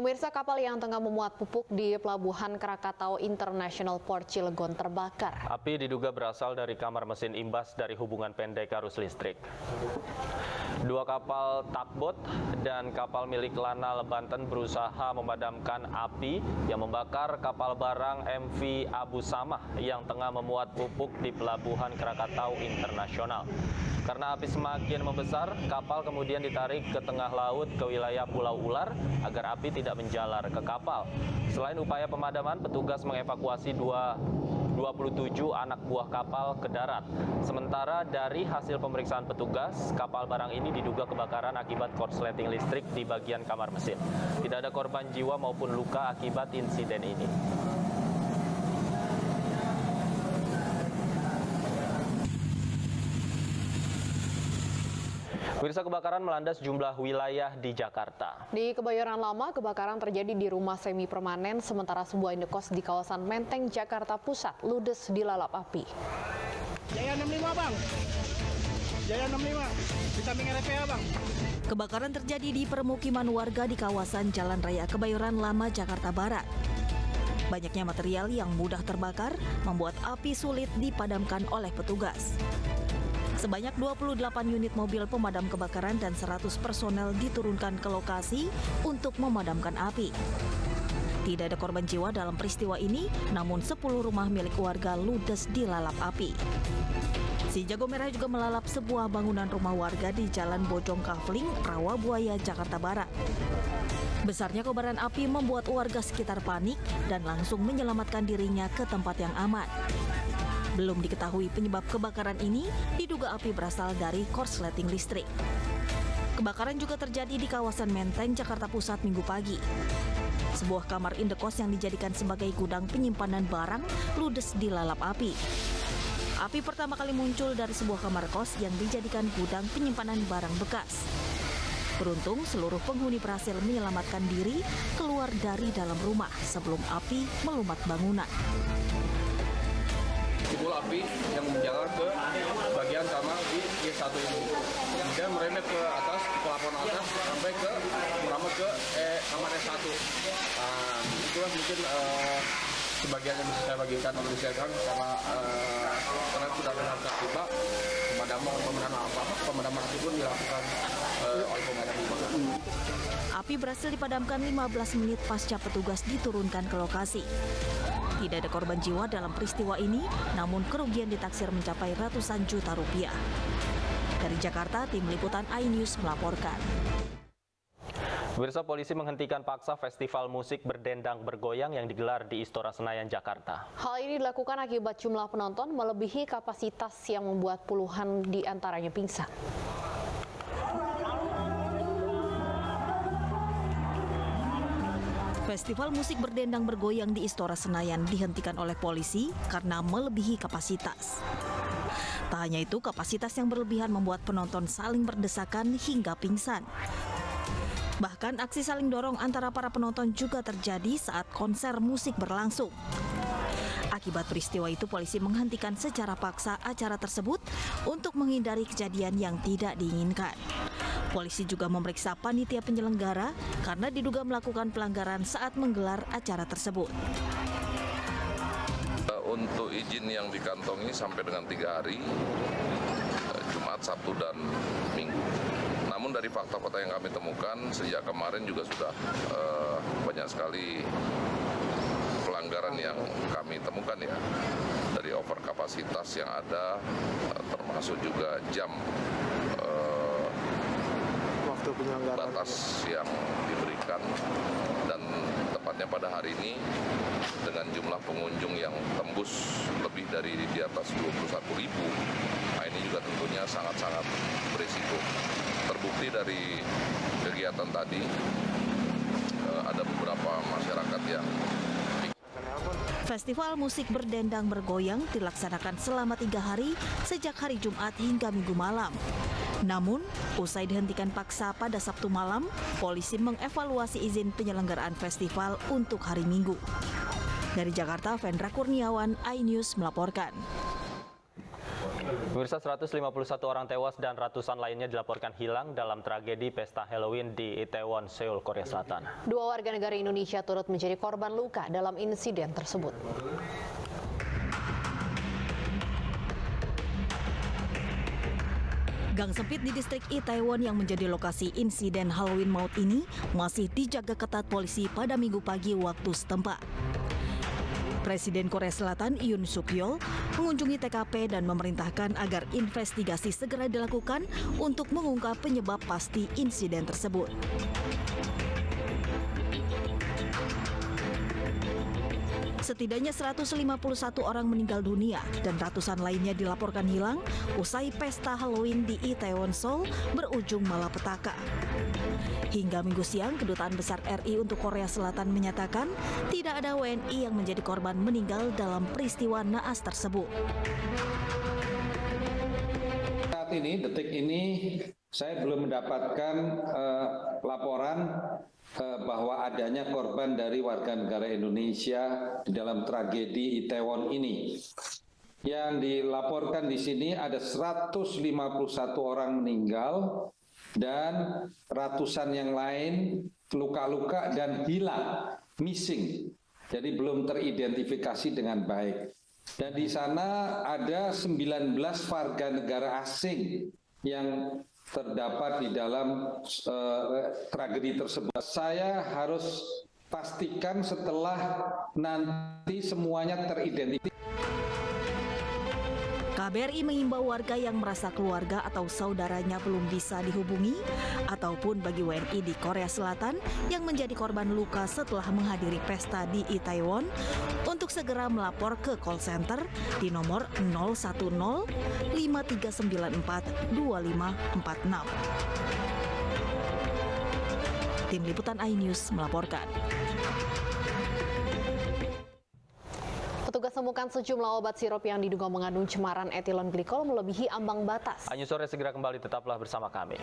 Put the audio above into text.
Pemirsa, kapal yang tengah memuat pupuk di Pelabuhan Krakatau International Port Cilegon terbakar. Api diduga berasal dari kamar mesin imbas dari hubungan pendek arus listrik. Dua kapal tugboat dan kapal milik Lanal Banten berusaha memadamkan api yang membakar kapal barang MV Abu Samah yang tengah memuat pupuk di Pelabuhan Krakatau Internasional. Karena api semakin membesar, kapal kemudian ditarik ke tengah laut ke wilayah Pulau Ular agar api tidak menjalar ke kapal. Selain upaya pemadaman, petugas mengevakuasi 27 anak buah kapal ke darat. Sementara dari hasil pemeriksaan petugas, kapal barang ini diduga kebakaran akibat korsleting listrik di bagian kamar mesin. Tidak ada korban jiwa maupun luka akibat insiden ini. Pemirsa, kebakaran melanda sejumlah wilayah di Jakarta. Di Kebayoran Lama, kebakaran terjadi di rumah semi permanen, sementara sebuah indekos di kawasan Menteng, Jakarta Pusat, ludes dilalap api. Jaya 65, Bang. Jaya 65. Vitamin RPA, Bang. Kebakaran terjadi di permukiman warga di kawasan Jalan Raya Kebayoran Lama, Jakarta Barat. Banyaknya material yang mudah terbakar membuat api sulit dipadamkan oleh petugas. Sebanyak 28 unit mobil pemadam kebakaran dan 100 personel diturunkan ke lokasi untuk memadamkan api. Tidak ada korban jiwa dalam peristiwa ini, namun 10 rumah milik warga ludes dilalap api. Si Jago Merah juga melalap sebuah bangunan rumah warga di Jalan Bojong Kafling, Rawabuaya, Jakarta Barat. Besarnya kobaran api membuat warga sekitar panik dan langsung menyelamatkan dirinya ke tempat yang aman. Belum diketahui penyebab kebakaran ini, diduga api berasal dari korsleting listrik. Kebakaran juga terjadi di kawasan Menteng, Jakarta Pusat Minggu pagi. Sebuah kamar indekos yang dijadikan sebagai gudang penyimpanan barang ludes dilalap api. Api pertama kali muncul dari sebuah kamar kos yang dijadikan gudang penyimpanan barang bekas. Beruntung, seluruh penghuni berhasil menyelamatkan diri keluar dari dalam rumah sebelum api melumat bangunan. Timbul api yang menjalar ke bagian kamar di Y1 ini. Kemudian merembet ke atas, ke plafon atas, sampai ke merambat ke kamar S1. Nah, itulah mungkin sebagian yang bisa saya bagikan atau disiarkan karena sudah dengan tertiba pemadaman api pun dilakukan oleh pemadam kebakaran. Api berhasil dipadamkan 15 menit pasca petugas diturunkan ke lokasi. Tidak ada korban jiwa dalam peristiwa ini, namun kerugian ditaksir mencapai ratusan juta rupiah. Dari Jakarta, tim liputan iNews melaporkan. Pemirsa, polisi menghentikan paksa festival musik berdendang bergoyang yang digelar di Istora Senayan, Jakarta. Hal ini dilakukan akibat jumlah penonton melebihi kapasitas yang membuat puluhan di antaranya pingsan. Festival musik berdendang bergoyang di Istora Senayan dihentikan oleh polisi karena melebihi kapasitas. Tak hanya itu, kapasitas yang berlebihan membuat penonton saling berdesakan hingga pingsan. Bahkan aksi saling dorong antara para penonton juga terjadi saat konser musik berlangsung. Akibat peristiwa itu, polisi menghentikan secara paksa acara tersebut untuk menghindari kejadian yang tidak diinginkan. Polisi juga memeriksa panitia penyelenggara karena diduga melakukan pelanggaran saat menggelar acara tersebut. Untuk izin yang dikantongi sampai dengan 3 hari, Jumat, Sabtu, dan Minggu. Namun dari fakta-fakta yang kami temukan, sejak kemarin juga sudah banyak sekali pelanggaran yang kami temukan ya. Dari over kapasitas yang ada, termasuk juga jam batas yang diberikan, dan tepatnya pada hari ini dengan jumlah pengunjung yang tembus lebih dari di atas 21.000, nah ini juga tentunya sangat-sangat berisiko. Terbukti dari kegiatan tadi ada beberapa masyarakat yang Festival musik berdendang bergoyang dilaksanakan selama 3 hari sejak hari Jumat hingga Minggu malam. Namun, usai dihentikan paksa pada Sabtu malam, polisi mengevaluasi izin penyelenggaraan festival untuk hari Minggu. Dari Jakarta, Vendra Kurniawan, iNews melaporkan. Pemirsa, 151 orang tewas dan ratusan lainnya dilaporkan hilang dalam tragedi pesta Halloween di Itaewon, Seoul, Korea Selatan. 2 warga negara Indonesia turut menjadi korban luka dalam insiden tersebut. Gang sempit di distrik Itaewon yang menjadi lokasi insiden Halloween maut ini masih dijaga ketat polisi pada Minggu pagi waktu setempat. Presiden Korea Selatan Yoon Suk Yeol mengunjungi TKP dan memerintahkan agar investigasi segera dilakukan untuk mengungkap penyebab pasti insiden tersebut. Setidaknya 151 orang meninggal dunia dan ratusan lainnya dilaporkan hilang usai pesta Halloween di Itaewon, Seoul berujung malapetaka. Hingga Minggu siang, Kedutaan Besar RI untuk Korea Selatan menyatakan tidak ada WNI yang menjadi korban meninggal dalam peristiwa naas tersebut. Saat ini, detik ini, saya belum mendapatkan laporan bahwa adanya korban dari warga negara Indonesia di dalam tragedi Itaewon ini. Yang dilaporkan di sini ada 151 orang meninggal dan ratusan yang lain luka-luka dan hilang, missing. Jadi belum teridentifikasi dengan baik. Dan di sana ada 19 warga negara asing yang terdapat di dalam tragedi tersebut. Saya harus pastikan setelah nanti semuanya teridentifikasi. KBRI mengimbau warga yang merasa keluarga atau saudaranya belum bisa dihubungi ataupun bagi WNI di Korea Selatan yang menjadi korban luka setelah menghadiri pesta di Itaewon untuk segera melapor ke call center di nomor 010 5394 2546. Tim Liputan iNews melaporkan. Petugas temukan sejumlah obat sirup yang diduga mengandung cemaran etilon glikol melebihi ambang batas. Anju Sore segera kembali, tetaplah bersama kami.